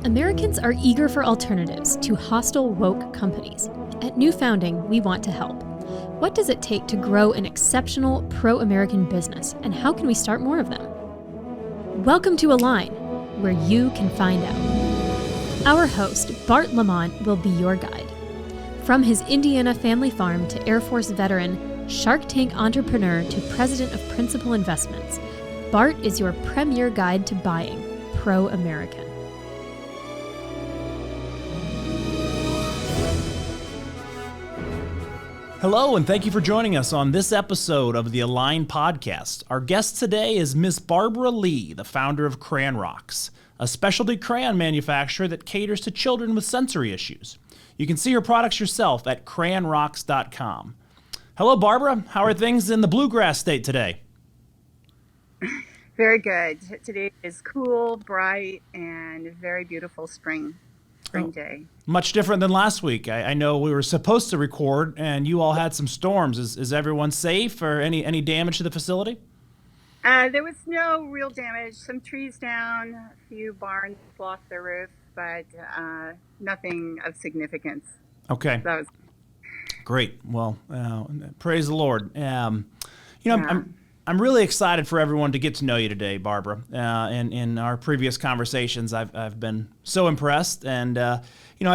Americans are eager for alternatives to hostile, woke companies. At New Founding, we want to help. What does it take to grow an exceptional, pro-American business, and how can we start more of them? Welcome to Align, where you can find out. Our host, Bart Lamont, will be your guide. From his Indiana family farm to Air Force veteran, Shark Tank entrepreneur to president of Principal Investments, Bart is your premier guide to buying pro-American. Hello, and thank you for joining us on this episode of the Align podcast. Our guest today is Miss Barbara Lee, the founder of Crayon Rocks, a specialty crayon manufacturer that caters to children with sensory issues. You can see her products yourself at crayonrocks.com. Hello, Barbara. How are things in the bluegrass state today? Very good. Today is cool, bright, and a very beautiful spring day. Much different than last week. I know we were supposed to record, and you all had some storms. Is everyone safe, or any damage to the facility? There was no real damage. Some trees down, a few barns lost their roof, but nothing of significance. Okay. That was great. Well, praise the Lord. I'm really excited for everyone to get to know you today, Barbara. In our previous conversations, I've been so impressed, and I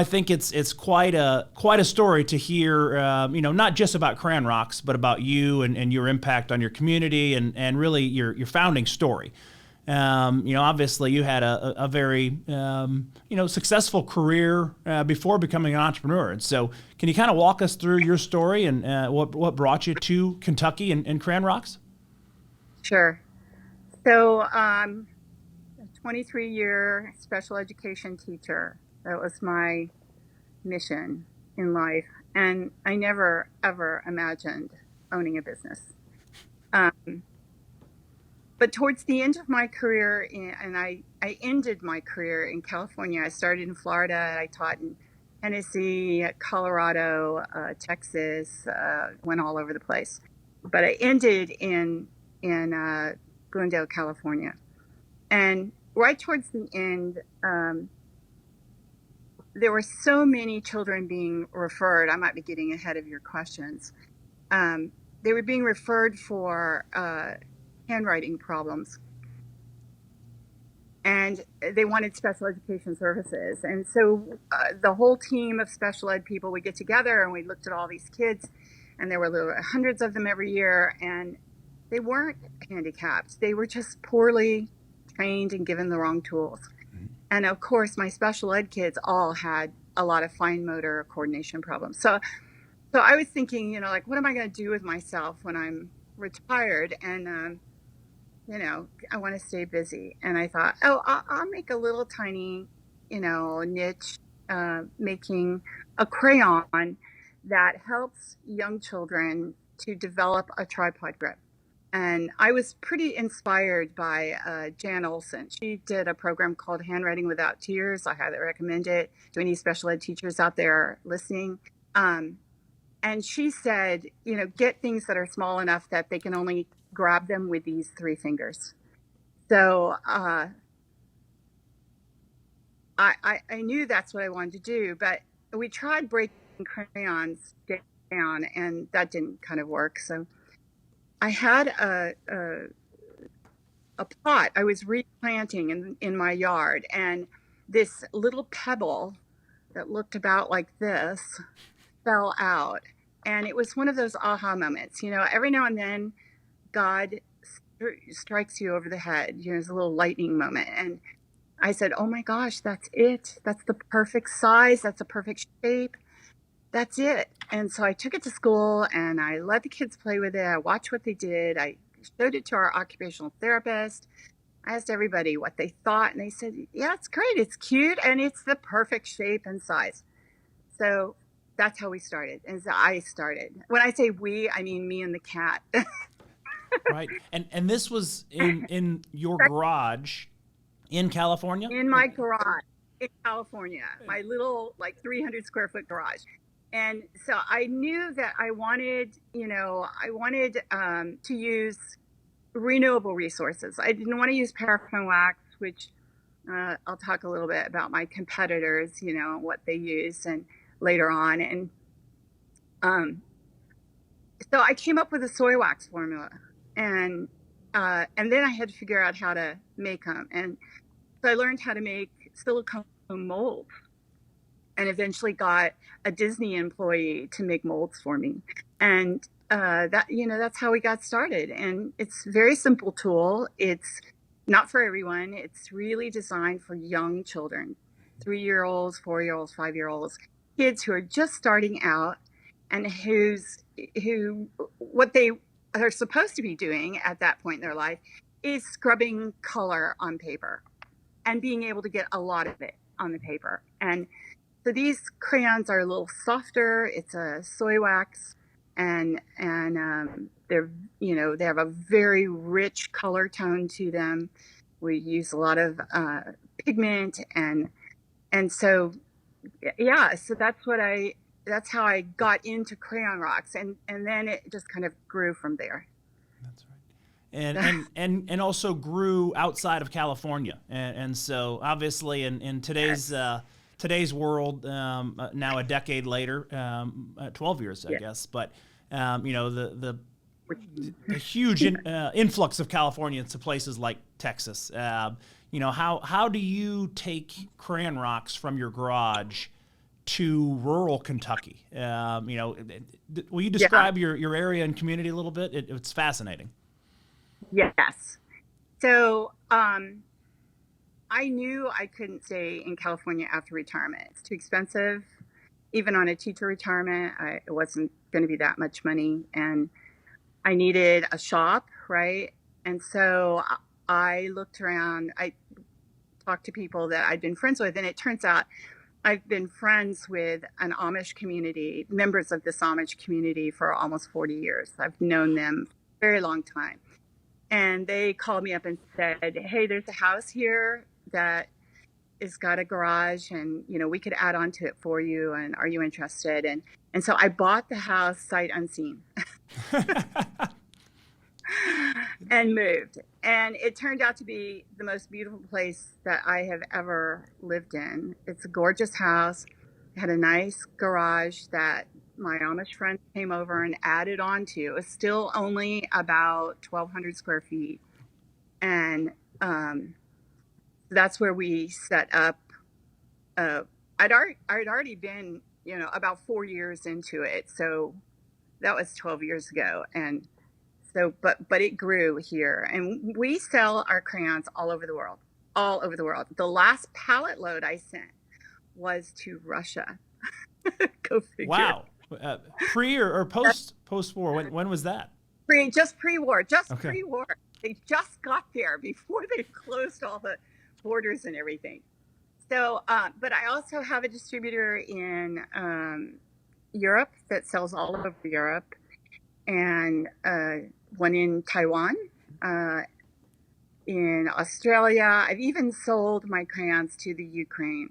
think it's quite a story to hear. Not just about Crayon Rocks, but about you and your impact on your community, and really your founding story. Obviously you had a very successful career before becoming an entrepreneur. And so, can you kind of walk us through your story and what brought you to Kentucky and Crayon Rocks? Sure. So, a 23-year special education teacher. That was my mission in life. And I never, ever imagined owning a business. But towards the end of my career, I ended my career in California. I started in Florida. I taught in Tennessee, Colorado, Texas, went all over the place. But I ended in Glendale, California. And right towards the end, there were so many children being referred. I might be getting ahead of your questions. They were being referred for handwriting problems. And they wanted special education services. And so the whole team of special ed people would get together, and we looked at all these kids, and there were hundreds of them every year. And they weren't handicapped. They were just poorly trained and given the wrong tools. Mm-hmm. And of course, my special ed kids all had a lot of fine motor coordination problems. So I was thinking, what am I going to do with myself when I'm retired? And, I want to stay busy. And I thought, I'll make a little tiny, niche, making a crayon that helps young children to develop a tripod grip. And I was pretty inspired by Jan Olson. She did a program called Handwriting Without Tears. I highly recommend it to any special ed teachers out there listening. And she said, get things that are small enough that they can only grab them with these 3 fingers. So I knew that's what I wanted to do, but we tried breaking crayons down, and that didn't kind of work. So I had a pot I was replanting in my yard, and this little pebble that looked about like this fell out. And it was one of those aha moments. Every now and then God strikes you over the head. There's a little lightning moment. And I said, oh my gosh, that's it. That's the perfect size. That's a perfect shape. That's it. And so I took it to school, and I let the kids play with it. I watched what they did. I showed it to our occupational therapist. I asked everybody what they thought, and they said, yeah, it's great. It's cute, and it's the perfect shape and size. So that's how we started. And so I started. When I say we, I mean me and the cat. Right. And this was in your garage in California? In my garage in California, my little 300 square foot garage. And so I knew that I wanted to use renewable resources. I didn't want to use paraffin wax, which I'll talk a little bit about my competitors, what they use and later on. Um, so I came up with a soy wax formula, and then I had to figure out how to make them. And so I learned how to make silicone molds, and eventually got a Disney employee to make molds for me. And that's how we got started. And it's a very simple tool. It's not for everyone. It's really designed for young children, 3-year-olds, 4-year-olds, 5-year-olds, kids who are just starting out, and who what they are supposed to be doing at that point in their life is scrubbing color on paper and being able to get a lot of it on the paper. And so these crayons are a little softer. It's a soy wax, and they're they have a very rich color tone to them. We use a lot of pigment, and so yeah. So that's how I got into Crayon Rocks, and then it just kind of grew from there. That's right. And also grew outside of California, and so obviously in today's today's world, now a decade later, 12 years I guess, but the huge influx of Californians to places like Texas. How do you take Crayon Rocks from your garage to rural Kentucky? Will you describe your area and community a little bit? It's fascinating. Yes. So I knew I couldn't stay in California after retirement. It's too expensive. Even on a teacher retirement, it wasn't going to be that much money. And I needed a shop, right? And so I looked around. I talked to people that I'd been friends with, and it turns out I've been friends with an Amish community, members of this Amish community for almost 40 years. I've known them for a very long time. And they called me up and said, hey, there's a house here that has got a garage, and we could add on to it for you, and are you interested? And so I bought the house sight unseen and moved. And it turned out to be the most beautiful place that I have ever lived in. It's a gorgeous house. It had a nice garage that my Amish friends came over and added on to. It was still only about 1,200 square feet. And that's where we set up. I'd already been, about 4 years into it. So that was 12 years ago. And so, but it grew here, and we sell our crayons all over the world, all over the world. The last pallet load I sent was to Russia. Go figure. Wow. Pre or post war? When was that? Pre-war. Okay. Pre-war. They just got there before they closed all the borders and everything. So, but I also have a distributor in Europe that sells all over Europe, and one in Taiwan, in Australia. I've even sold my crayons to the Ukraine.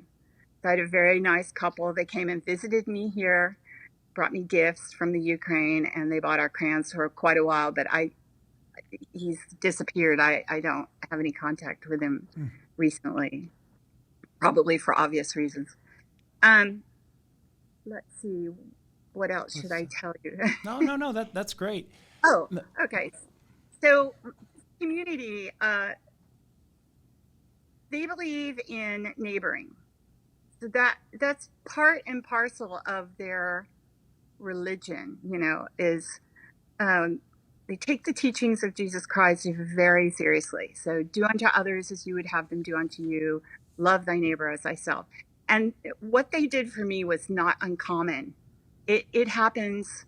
So I had a very nice couple. They came and visited me here, brought me gifts from the Ukraine, and they bought our crayons for quite a while, but he's disappeared. I don't have any contact with him recently, probably for obvious reasons. Let's see, what else should I tell you? No, that's great. Oh, okay. So community, they believe in neighboring. So that's part and parcel of their religion, is they take the teachings of Jesus Christ very seriously. So do unto others as you would have them do unto you. Love thy neighbor as thyself. And what they did for me was not uncommon. It happens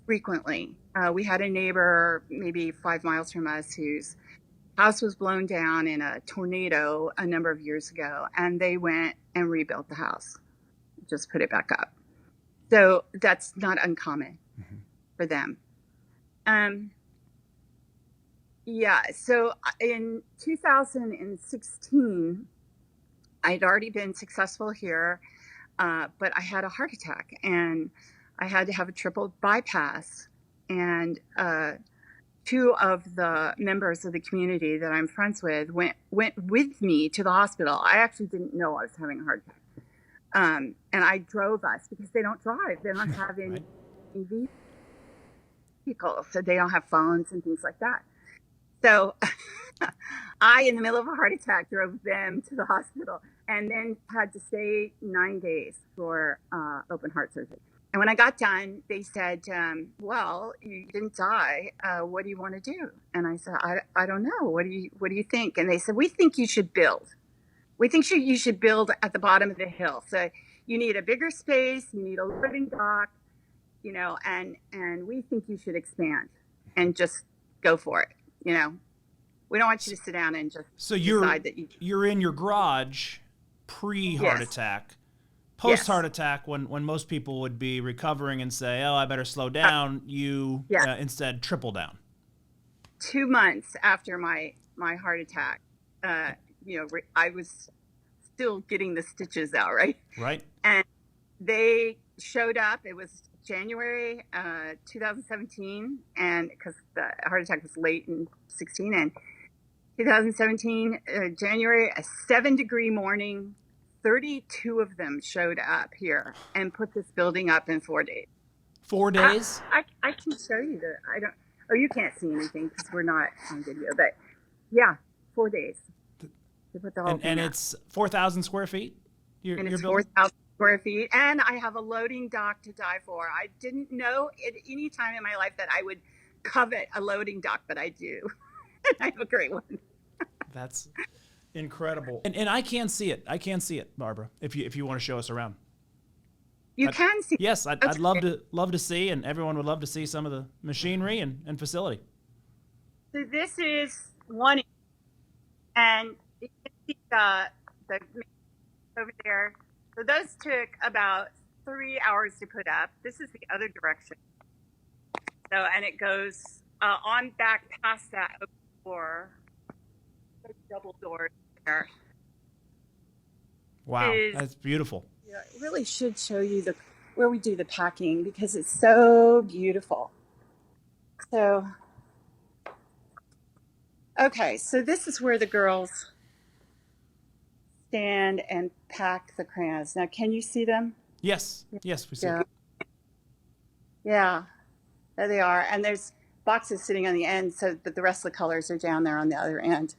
frequently. We had a neighbor maybe 5 miles from us whose house was blown down in a tornado a number of years ago, and they went and rebuilt the house, just put it back up. So that's not uncommon for them. So in 2016, I'd already been successful here, but I had a heart attack, and I had to have a triple bypass. And two of the members of the community that I'm friends with went with me to the hospital. I actually didn't know I was having a heart attack. And I drove us because they don't drive. They don't have any Right. vehicles, so they don't have phones and things like that. So I, in the middle of a heart attack, drove them to the hospital and then had to stay 9 days for open heart surgery. And when I got done, they said, well, you didn't die. What do you want to do? And I said, I don't know. What do you think? And they said, we think you should build. We think you should build at the bottom of the hill. So you need a bigger space. You need a loading dock, and we think you should expand and just go for it. We don't want you to sit down and just So decide that you're in your garage pre-heart Yes. attack. Yes. Post-heart attack, when most people would be recovering and say, oh, I better slow down, you Yeah. instead triple down. 2 months after my heart attack, I was still getting the stitches out, right? Right? And they showed up. It was January 2017, and because the heart attack was late in 16, and 2017 January, a 7-degree morning, 32 of them showed up here and put this building up in 4 days. 4 days? I can show you the. I don't. Oh, you can't see anything because we're not on video. But yeah, 4 days. They put the whole thing And up. it's 4,000 square feet? And Your it's building? 4,000 square feet, and I have a loading dock to die for. I didn't know at any time in my life that I would covet a loading dock, but I do. I have a great one. That's incredible. And I can see it. I can see it, Barbara, if you want to show us around. You can see. Yes, I'd Okay. love to see, and everyone would love to see some of the machinery and facility. So this is one, and you can see the over there. So those took about 3 hours to put up. This is the other direction. So, and it goes on back past that open door, those double doors there. Wow, Is- that's beautiful. Yeah, it really should show you where we do the packing because it's so beautiful. So, okay, so this is where the girls stand and pack the crayons. Now, can you see them? Yes, we see. Yeah. Yeah, there they are. And there's boxes sitting on the end, so that the rest of the colors are down there on the other end.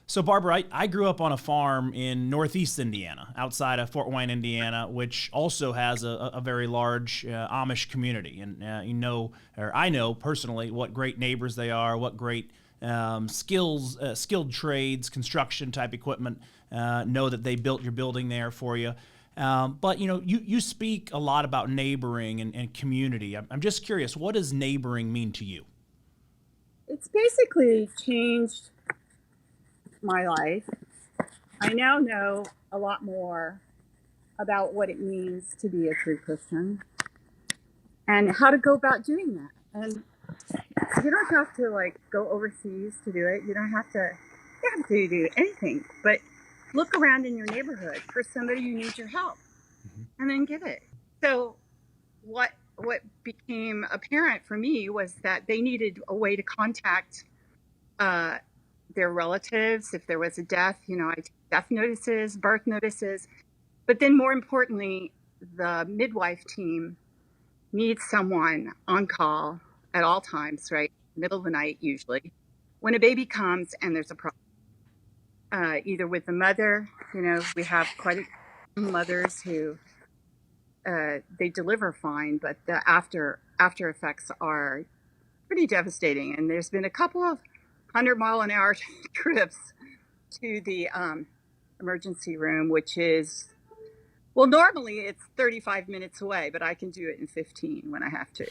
So, Barbara, I grew up on a farm in northeast Indiana, outside of Fort Wayne, Indiana, which also has a very large Amish community. And I know personally what great neighbors they are, what great skilled trades, construction type equipment. Know that they built your building there for you. But you speak a lot about neighboring and community. I'm just curious, what does neighboring mean to you? It's basically changed my life. I now know a lot more about what it means to be a true Christian and how to go about doing that. And you don't have to go overseas to do it. You don't have to do anything, but look around in your neighborhood for somebody who needs your help and then give it. So what became apparent for me was that they needed a way to contact their relatives if there was a death. I take death notices, birth notices, but then more importantly, the midwife team needs someone on call at all times, right? Middle of the night usually, when a baby comes and there's a problem. Either with the mother, we have quite a few mothers who they deliver fine, but the after effects are pretty devastating. And there's been a couple of 100-mile-an-hour trips to the emergency room, which is, well, normally it's 35 minutes away, but I can do it in 15 when I have to.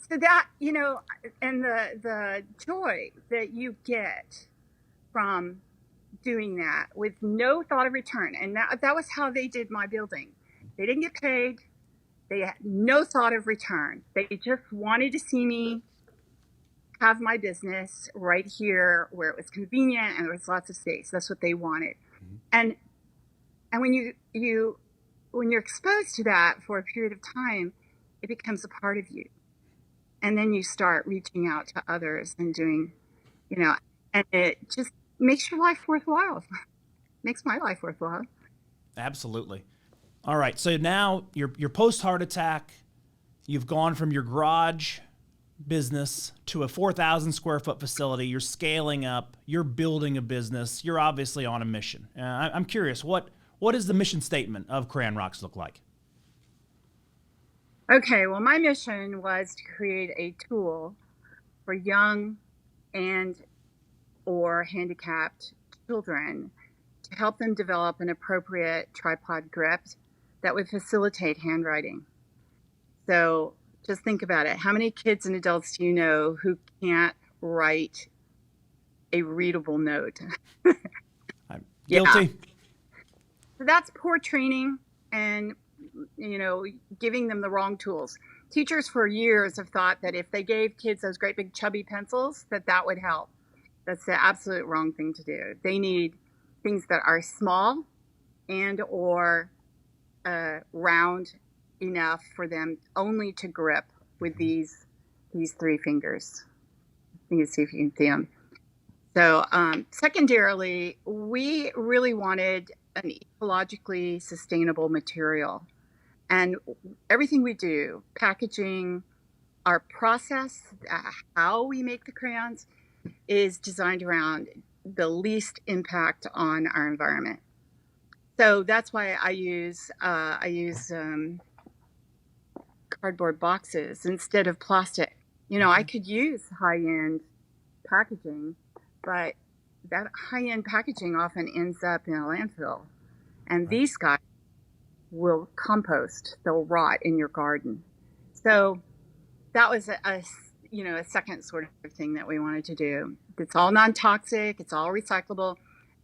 So that, and the joy that you get from doing that with no thought of return. And that was how they did my building. They didn't get paid. They had no thought of return. They just wanted to see me have my business right here where it was convenient and there was lots of space. That's what they wanted. And when when you're exposed to that for a period of time, it becomes a part of you. and then you start reaching out to others and doing, and it just makes your life worthwhile. Makes my life worthwhile. Absolutely. All right. So now you're post heart attack. You've gone from your garage business to a 4,000 square foot facility. You're scaling up. You're building a business. You're obviously on a mission. I'm curious, what does the mission statement of Crayon Rocks look like? Okay, well, my mission was to create a tool for young and or handicapped children to help them develop an appropriate tripod grip that would facilitate handwriting. So just think about it. How many kids and adults do you know who can't write a readable note? I'm guilty. Yeah. So that's poor training and, giving them the wrong tools. Teachers for years have thought that if they gave kids those great big chubby pencils, that would help. That's the absolute wrong thing to do. They need things that are small and or round enough for them only to grip with these 3 fingers. You can see if you can see them. So secondarily, we really wanted an ecologically sustainable material. And everything we do, packaging, our process, how we make the crayons, is designed around the least impact on our environment. So that's why I use cardboard boxes instead of plastic. I could use high-end packaging, but that high-end packaging often ends up in a landfill. And these guys will compost, they'll rot in your garden. So that was a second sort of thing that we wanted to do. It's all non-toxic, it's all recyclable.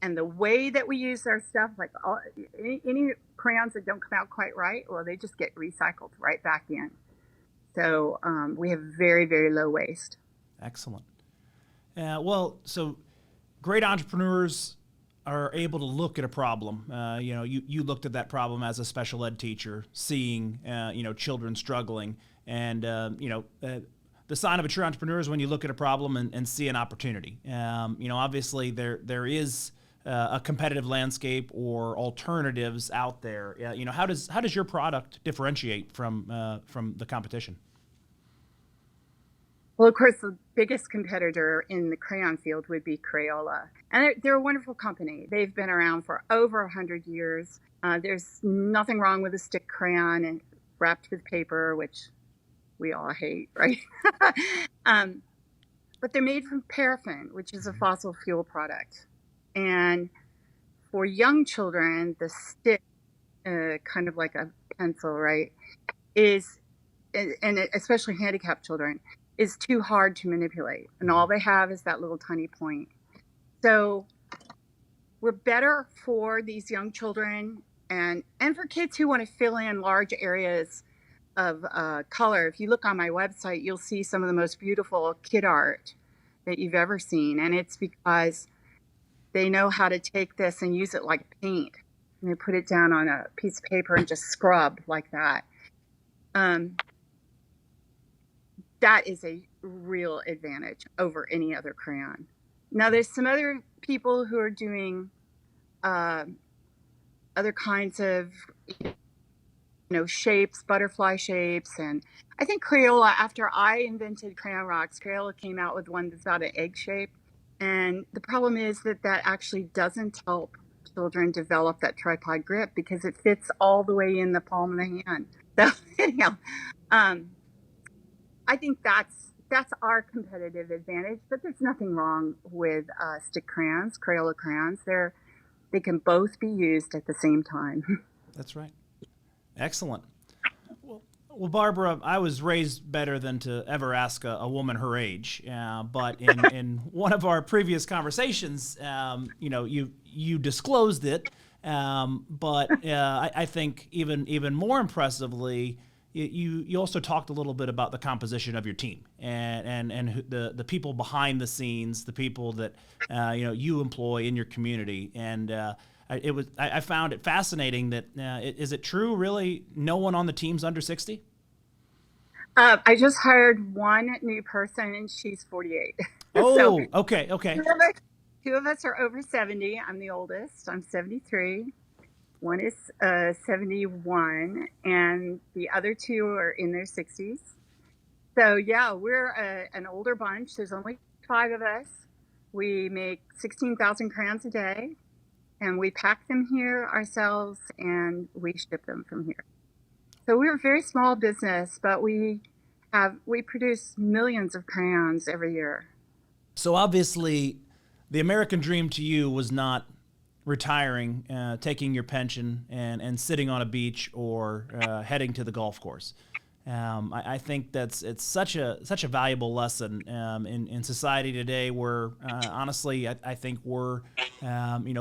And the way that we use our stuff, like any crayons that don't come out quite right, well, they just get recycled right back in. So we have very, very low waste. Excellent. So great entrepreneurs are able to look at a problem. You looked at that problem as a special ed teacher, seeing children struggling, and the sign of a true entrepreneur is when you look at a problem and see an opportunity. Obviously there is a competitive landscape or alternatives out there. How does your product differentiate from the competition? Well, of course, the biggest competitor in the crayon field would be Crayola. And they're a wonderful company. They've been around for over 100 years. There's nothing wrong with a stick crayon and wrapped with paper, which we all hate, right? But they're made from paraffin, which is a fossil fuel product. And for young children, the stick, kind of like a pencil, right, and especially handicapped children, is too hard to manipulate. And all they have is that little tiny point. So we're better for these young children and for kids who want to fill in large areas of color. If you look on my website, you'll see some of the most beautiful kid art that you've ever seen. And it's because they know how to take this and use it like paint. And they put it down on a piece of paper and just scrub like that. That is a real advantage over any other crayon. Now, there's some other people who are doing other kinds of, shapes, butterfly shapes. And I think Crayola, after I invented Crayon Rocks, Crayola came out with one that's about an egg shape. And the problem is that actually doesn't help children develop that tripod grip because it fits all the way in the palm of the hand. So anyhow, I think that's our competitive advantage, but there's nothing wrong with stick crayons, Crayola crayons. They can both be used at the same time. That's right. Excellent. Well, Barbara, I was raised better than to ever ask a woman her age. But in one of our previous conversations, you disclosed it. But I think even more impressively, you also talked a little bit about the composition of your team and the people behind the scenes, the people that you employ in your community. And I found it fascinating that is it true really no one on the team's under 60? I just hired one new person, and she's 48. So Oh, okay, two okay. of us, two of us are over 70. I'm the oldest. I'm 73. One is 71, and the other two are in their 60s. So yeah, we're an older bunch. There's only five of us. We make 16,000 crayons a day, and we pack them here ourselves, and we ship them from here. So we're a very small business, but we produce millions of crayons every year. So obviously, the American dream to you was not retiring, taking your pension, and sitting on a beach or heading to the golf course. I think it's such a valuable lesson in society today, where honestly I think we're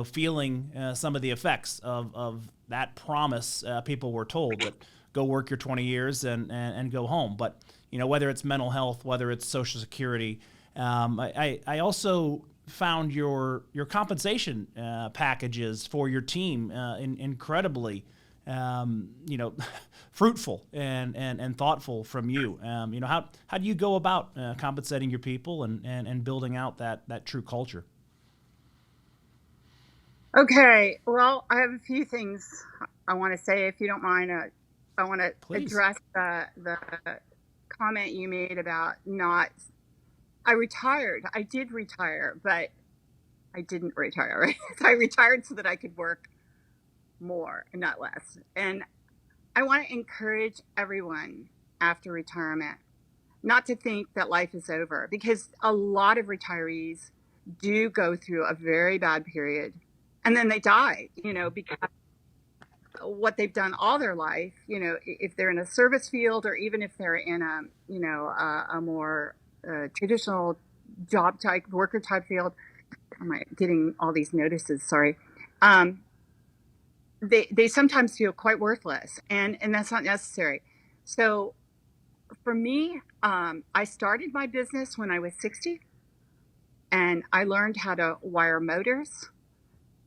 feeling some of the effects of that promise people were told that go work your 20 years and go home. But whether it's mental health, whether it's Social Security, I also found your compensation packages for your team incredibly fruitful and thoughtful from you. How do you go about compensating your people and building out that true culture? Okay, well, I have a few things I want to say, if you don't mind. I want to Please. address the comment you made about not. I retired. I did retire, but I didn't retire. Right? I retired so that I could work more and not less. And I want to encourage everyone after retirement not to think that life is over, because a lot of retirees do go through a very bad period and then they die, because what they've done all their life, if they're in a service field, or even if they're in a more traditional job type, worker type field. Am I getting all these notices? Sorry. Um, they sometimes feel quite worthless, and that's not necessary. So for me, I started my business when I was 60, and I learned how to wire motors.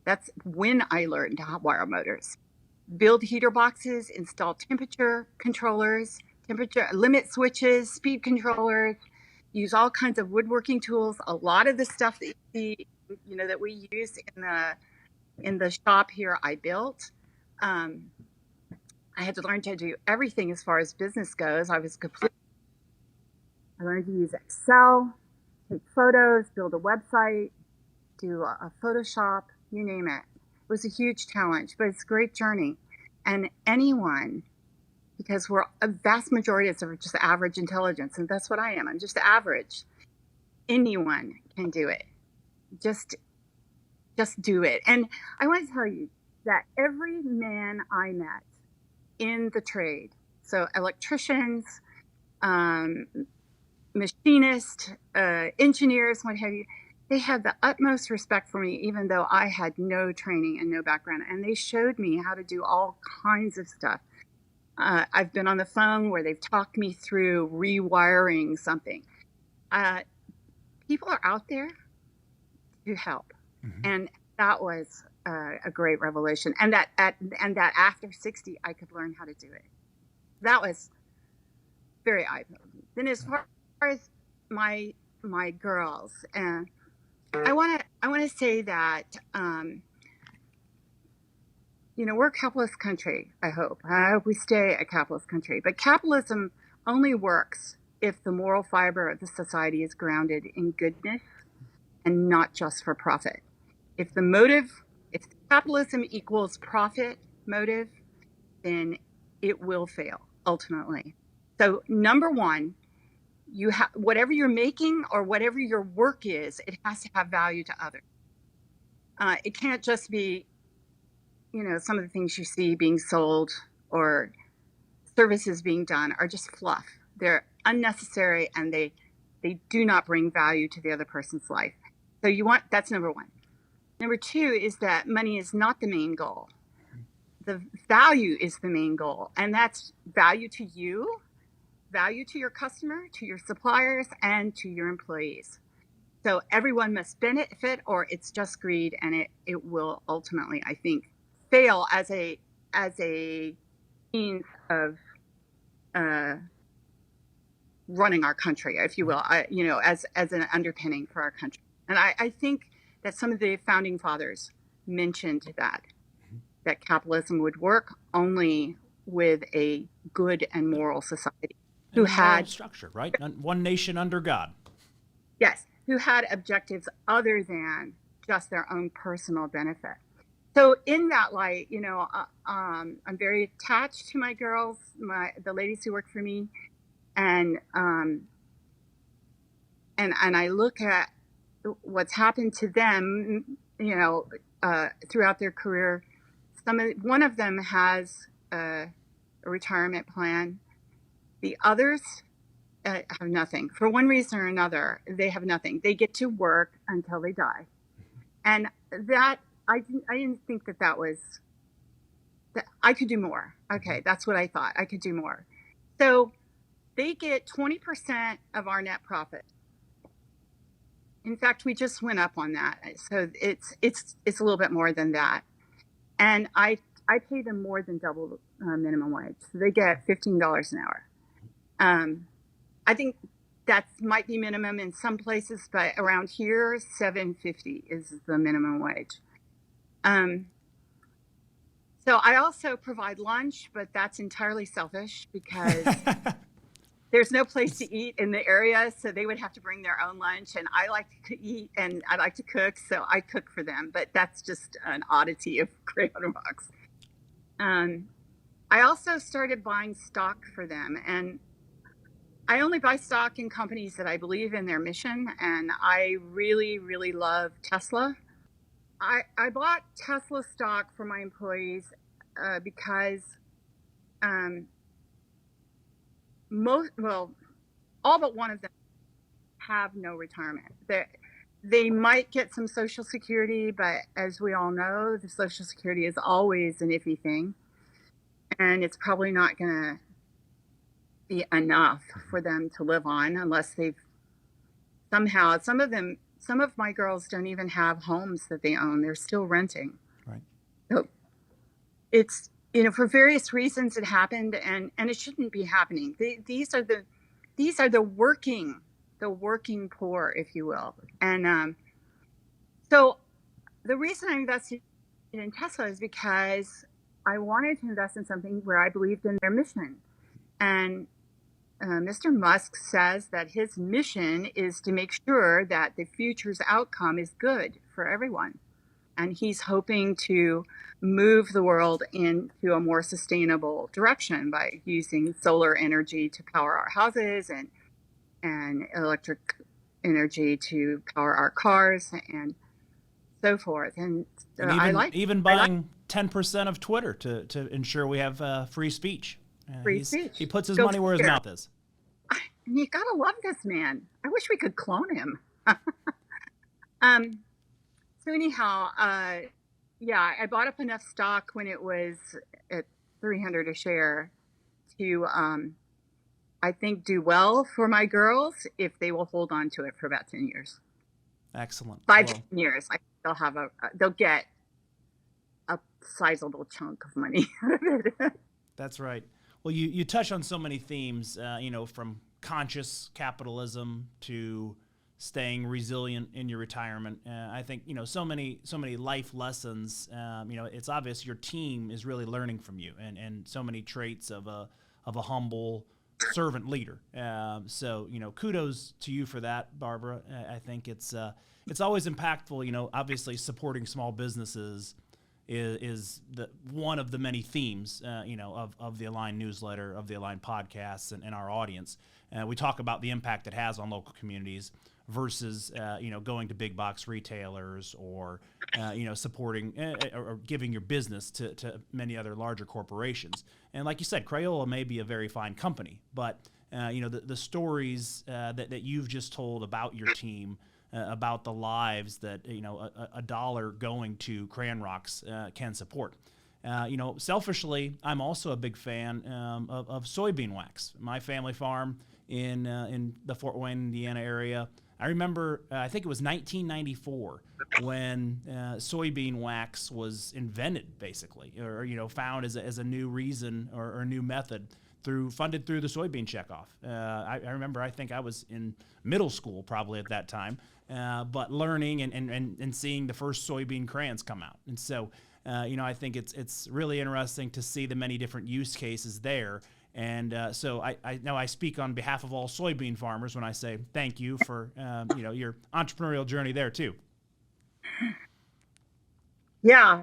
That's when I learned how to wire motors. Build heater boxes, install temperature controllers, temperature limit switches, speed controllers, use all kinds of woodworking tools. A lot of the stuff that you see, that we use in the shop here, I built. Um, I had to learn to do everything as far as business goes. I learned to use Excel, take photos, build a website, do a Photoshop, you name it. It was a huge challenge, but it's a great journey. And anyone, because we're a vast majority of us are just average intelligence, and that's what I am. I'm just average. Anyone can do it. Just do it. And I want to tell you that every man I met in the trade, so electricians, um, machinists, engineers, what have you, they had the utmost respect for me, even though I had no training and no background. And they showed me how to do all kinds of stuff. I've been on the phone where they've talked me through rewiring something. Uh, People are out there to help, Mm-hmm. and that was a great revelation. And that after 60, I could learn how to do it. That was very eye-opening. Then, as far as my girls, I want to say that we're a capitalist country. I hope we stay a capitalist country. But capitalism only works if the moral fiber of the society is grounded in goodness and not just for profit. If capitalism equals profit motive, then it will fail ultimately. So number one, you have whatever you're making or whatever your work is, it has to have value to others. It can't just be, some of the things you see being sold or services being done are just fluff. They're unnecessary, and they do not bring value to the other person's life. So that's number one. Number two is that money is not the main goal. The value is the main goal, and that's value to you, value to your customer, to your suppliers, and to your employees. So everyone must benefit, or it's just greed, and it will ultimately, I think, fail as a means of running our country, if you will, as an underpinning for our country. And I think that some of the founding fathers mentioned that capitalism would work only with a good and moral society who had structure, right? One nation under God. Yes, who had objectives other than just their own personal benefit. So in that light, I'm very attached to my girls, the ladies who work for me, and I look at what's happened to them, throughout their career. One of them has a retirement plan. The others have nothing. For one reason or another, they have nothing. They get to work until they die, and that I didn't think that I could do more. Okay, that's what I thought. I could do more. So they get 20% of our net profit. In fact, we just went up on that, so it's a little bit more than that. And I pay them more than double minimum wage. So they get $15 an hour. I think that might be minimum in some places, but around here, $7.50 is the minimum wage. So I also provide lunch, but that's entirely selfish because there's no place to eat in the area, so they would have to bring their own lunch. And I like to eat and I like to cook, so I cook for them. But that's just an oddity of Crayon Rocks. I also started buying stock for them, and I only buy stock in companies that I believe in their mission, and I really, really love Tesla. I bought Tesla stock for my employees because all but one of them have no retirement. They might get some Social Security, but as we all know, the Social Security is always an iffy thing, and it's probably not going to be enough for them to live on unless they've somehow, some of my girls don't even have homes that they own. They're still renting. Right. So it's, for various reasons it happened, and it shouldn't be happening. These are the working poor, if you will. And so the reason I invested in Tesla is because I wanted to invest in something where I believed in their mission. And Mr. Musk says that his mission is to make sure that the future's outcome is good for everyone. And he's hoping to move the world into a more sustainable direction by using solar energy to power our houses and electric energy to power our cars and so forth. And even buying 10% of Twitter to ensure we have free speech. Free speech. He puts his money where his mouth is. You gotta love this man. I wish we could clone him. So anyhow, I bought up enough stock when it was at $300 a share to, I think, do well for my girls if they will hold on to it for about 10 years. Excellent. 10 years. They'll get a sizable chunk of money. That's right. Well, you touch on so many themes, from conscious capitalism to staying resilient in your retirement. I think, so many life lessons. It's obvious your team is really learning from you, and so many traits of a humble servant leader. So kudos to you for that, Barbara. I think it's always impactful. Obviously supporting small businesses is one of the many themes, of the Align newsletter, of the Align podcasts, and our audience. We talk about the impact it has on local communities versus, going to big box retailers or, supporting or giving your business to many other larger corporations. And like you said, Crayola may be a very fine company, but, the stories that you've just told about your team, about the lives that a dollar going to Crayon Rocks can support. Selfishly, I'm also a big fan of soybean wax. My family farm in the Fort Wayne, Indiana area. I remember, I think it was 1994 when soybean wax was invented, basically, or found as a new reason or a new method funded through the soybean checkoff. I remember, I think I was in middle school probably at that time, but learning and seeing the first soybean crayons come out. And so, I think it's really interesting to see the many different use cases there. And so I know I speak on behalf of all soybean farmers when I say thank you for your entrepreneurial journey there too. Yeah,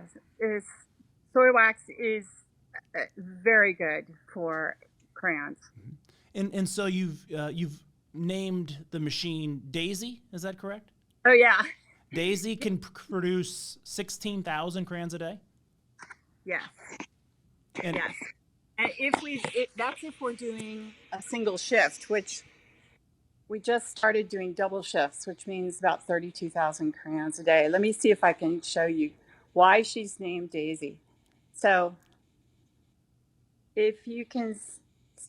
soy wax is very good for crayons. And so you've named the machine Daisy. Is that correct? Oh yeah. Daisy can produce 16,000 crayons a day. Yes. And Yes. And that's if we're doing a single shift, which we just started doing double shifts, which means about 32,000 crayons a day. Let me see if I can show you why she's named Daisy. So if you can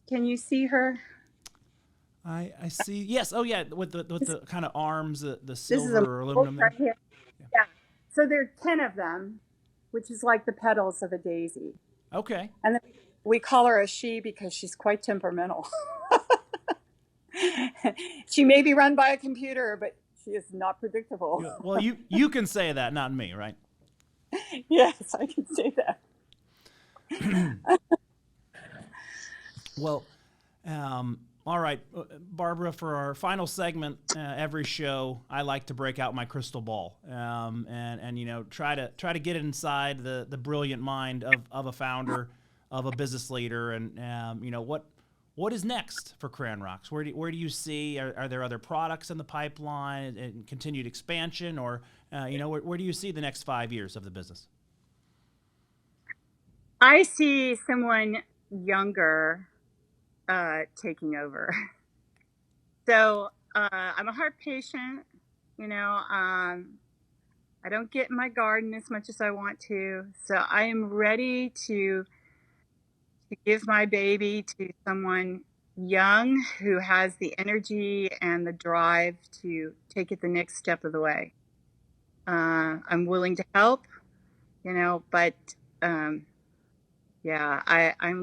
you see her? I see. Yes. Oh yeah. With the kind of arms, the This is silver or aluminum right there. here. Yeah. So there are 10 of them, which is like the petals of a daisy. Okay. And then we call her a she because she's quite temperamental. She may be run by a computer, but she is not predictable. Well, you can say that, not me, right? Yes, I can say that. Well, all right, Barbara. For our final segment, every show, I like to break out my crystal ball, and try to get inside the brilliant mind of a founder, of a business leader, and what is next for Crayon Rocks? Where do you see? Are there other products in the pipeline and continued expansion, or where do you see the next 5 years of the business? I see someone younger taking over. So I'm a heart patient. I don't get in my garden as much as I want to. So I am ready to give my baby to someone young who has the energy and the drive to take it the next step of the way. I'm willing to help, but I'm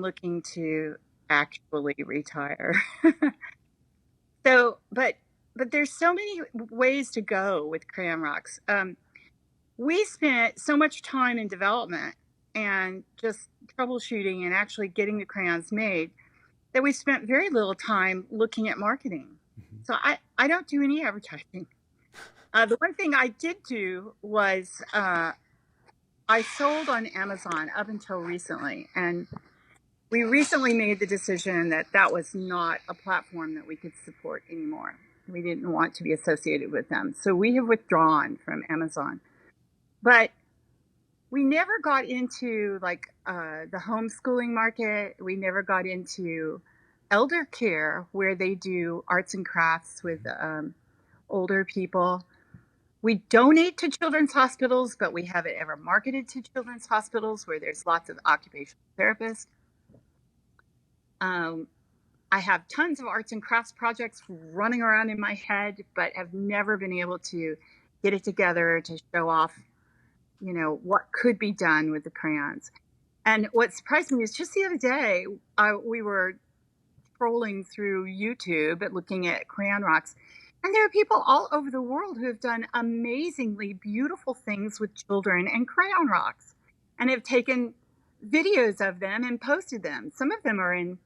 looking to actually retire. So, but there's so many ways to go with Crayon Rocks. We spent so much time in development and just troubleshooting and actually getting the crayons made that we spent very little time looking at marketing. Mm-hmm. So I don't do any advertising. The one thing I did do was I sold on Amazon up until recently, and we recently made the decision that was not a platform that we could support anymore. We didn't want to be associated with them. So we have withdrawn from Amazon. But we never got into the homeschooling market. We never got into elder care where they do arts and crafts with older people. We donate to children's hospitals, but we haven't ever marketed to children's hospitals where there's lots of occupational therapists. I have tons of arts and crafts projects running around in my head, but have never been able to get it together to show off, what could be done with the crayons. And what surprised me is just the other day, we were scrolling through YouTube and looking at Crayon Rocks, and there are people all over the world who have done amazingly beautiful things with children and Crayon Rocks and have taken videos of them and posted them. Some of them are in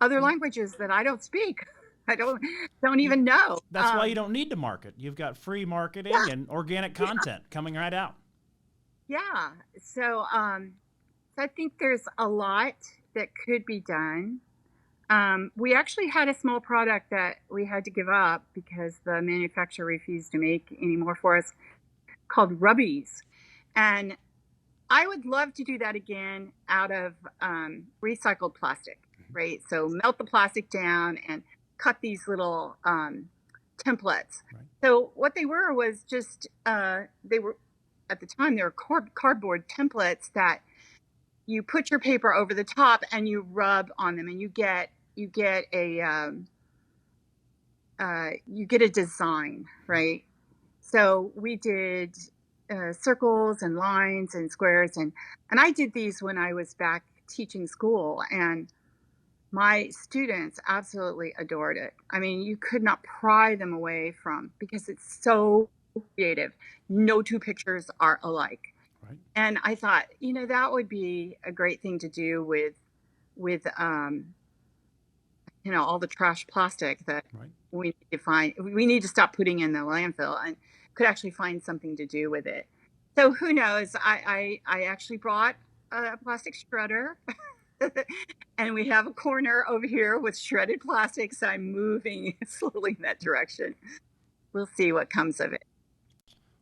other languages that I don't speak. I don't even know. That's why you don't need to market. You've got free marketing and organic content coming right out. Yeah. So I think there's a lot that could be done. We actually had a small product that we had to give up because the manufacturer refused to make any more for us called Rubbies. And I would love to do that again out of recycled plastic, right? So melt the plastic down and cut these little templates. Right. So what they were was just, they were, at the time, they were cardboard templates that you put your paper over the top and you rub on them, and you get a design, right? So we did circles and lines and squares, and I did these when I was back teaching school, and My students absolutely adored it. I mean, you could not pry them away from because it's so creative. No two pictures are alike. Right. And I thought, that would be a great thing to do with all the trash plastic that Right. we need to find. We need to stop putting in the landfill and could actually find something to do with it. So who knows? I actually brought a plastic shredder. And we have a corner over here with shredded plastic, so I'm moving slowly in that direction. We'll see what comes of it.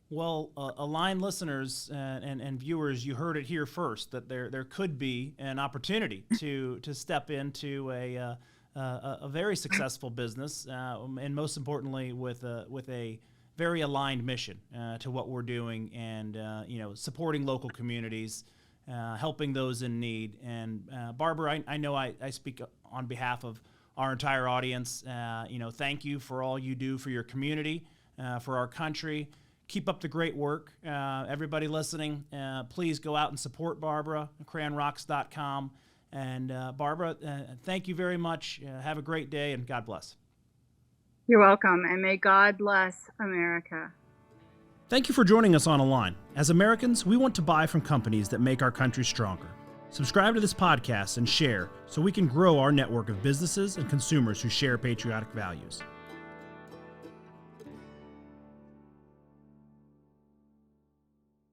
Well, Align listeners and viewers, you heard it here first that there could be an opportunity to step into a very successful business, and most importantly, with a very aligned mission to what we're doing, and supporting local communities, helping those in need. And Barbara, I know I speak on behalf of our entire audience. Thank you for all you do for your community, for our country. Keep up the great work. Everybody listening, please go out and support Barbara, crayonrocks.com. And Barbara, thank you very much. Have a great day, and God bless. You're welcome, and may God bless America. Thank you for joining us on Align. As Americans, we want to buy from companies that make our country stronger. Subscribe to this podcast and share so we can grow our network of businesses and consumers who share patriotic values.